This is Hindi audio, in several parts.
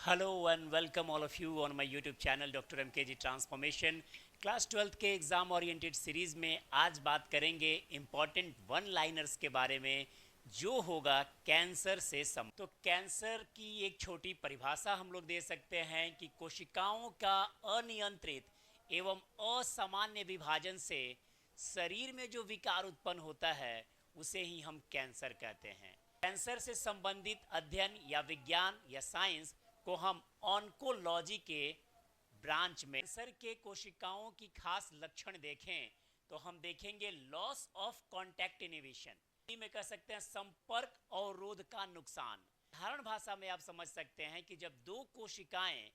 Hello and welcome all of you on my YouTube channel Dr. MKG Transformation। Class 12th के एग्ज़ाम ओरिएंटेड सीरीज़ में आज बात करेंगे इम्पॉर्टेंट वन लाइनर्स के बारे में जो होगा कैंसर से सम। तो कैंसर की एक छोटी परिभाषा हम लोग दे सकते हैं कि कोशिकाओं का अनियंत्रित एवं असामान्य विभाजन से शरीर में जो विकार उत्पन्न होता है उसे ही हम कैंसर कहते हैं। कैंसर से संबंधित अध्ययन या विज्ञान या साइंस को हम ऑन्कोलॉजी के ब्रांच में कैंसर के कोशिकाओं की खास लक्षण देखें तो हम देखेंगे लॉस ऑफ कॉन्टैक्ट इनहिबिशन में कह सकते हैं संपर्क अवरोध का नुकसान। साधारण भाषा में आप समझ सकते हैं कि जब दो कोशिकाएं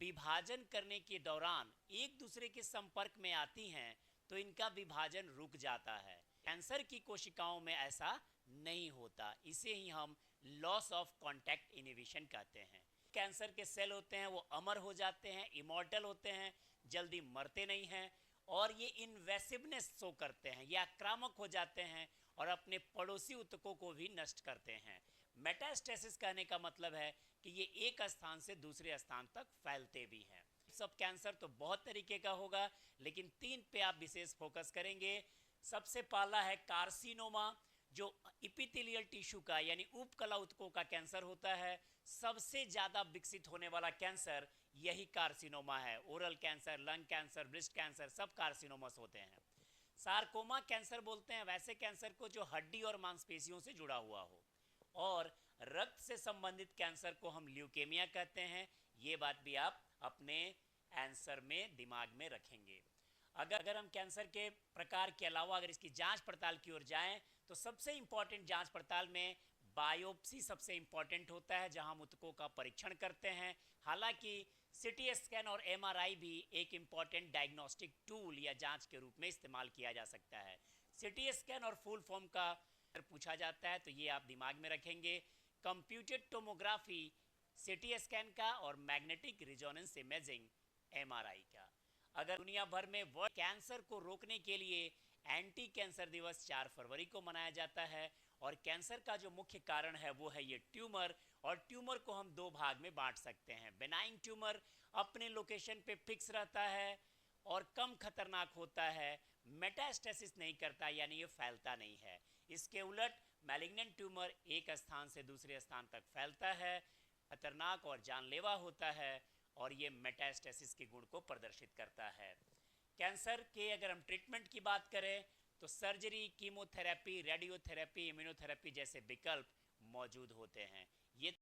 विभाजन करने के दौरान एक दूसरे के संपर्क में आती हैं तो इनका विभाजन रुक जाता है। कैंसर की कोशिकाओं में ऐसा नहीं होता, इसे ही हम लॉस ऑफ कॉन्टैक्ट इनहिबिशन कहते हैं। कैंसर के सेल होते हैं वो अमर हो जाते हैं, इमॉर्टल होते हैं, जल्दी मरते नहीं हैं और ये इन्वेसिवनेस शो करते हैं, ये आक्रामक हो जाते हैं और अपने पड़ोसी ऊतकों को भी नष्ट करते हैं। मेटास्टेसिस कहने का मतलब है कि ये एक स्थान से दूसरे स्थान तक फैलते भी हैं। सब कैंसर तो बहुत तरीके का होगा लेकिन तीन पे आप विशेष फोकस करेंगे। सबसे पहला है कार्सिनोमा, जो इपिथेलियल टिश्यू का यानी उपकला ऊतकों का कैंसर होता है। सबसे ज़्यादा विकसित होने वाला कैंसर यही कार्सिनोमा है। Oral cancer, lung cancer, breast cancer सब कार्सिनोमस होते हैं। सार्कोमा कैंसर बोलते हैं वैसे कैंसर को जो हड्डी और मांसपेशियों से जुड़ा हुआ हो। और रक्त से संबंधित कैंसर को हम ल्यूकेमिया कहते हैं। ये बात भी आप अपने आंसर में दिमाग में रखेंगे। अगर हम कैंसर के प्रकार के अलावा अगर इसकी जांच पड़ताल की ओर जाएं तो सबसे इंपॉर्टेंट जांच पड़ताल में बायोप्सी सबसे इंपॉर्टेंट होता है, जहां हम ऊतकों का परीक्षण करते हैं। हालांकि सीटी स्कैन और एमआरआई भी एक इंपॉर्टेंट डायग्नोस्टिक टूल या जांच के रूप में इस्तेमाल किया जा सकता है। सीटी स्कैन और फुल फॉर्म का पूछा जाता है तो ये आप दिमाग में रखेंगे। कंप्यूटेड टोमोग्राफी सीटी स्कैन का और मैग्नेटिक रिजोनेंस इमेजिंग एमआरआई का। अगर दुनिया भर में वर्ल्ड कैंसर को रोकने के लिए एंटी कैंसर दिवस 4 फरवरी को मनाया जाता है और कैंसर का जो मुख्य कारण है वो है ये ट्यूमर। और ट्यूमर को हम दो भाग में बांट सकते हैं। बेनाइन ट्यूमर अपने लोकेशन पे फिक्स रहता है और कम खतरनाक होता है, मेटास्टेसिस नहीं करता यानी ये फैलता नहीं है। इसके उलट मैलिग्नेंट ट्यूमर एक स्थान से दूसरे स्थान तक फैलता है, खतरनाक और जानलेवा होता है और ये मेटास्टेसिस के गुण को प्रदर्शित करता है। कैंसर के अगर हम ट्रीटमेंट की बात करें तो सर्जरी, कीमोथेरेपी, रेडियोथेरेपी, इम्यूनोथेरेपी जैसे विकल्प मौजूद होते हैं।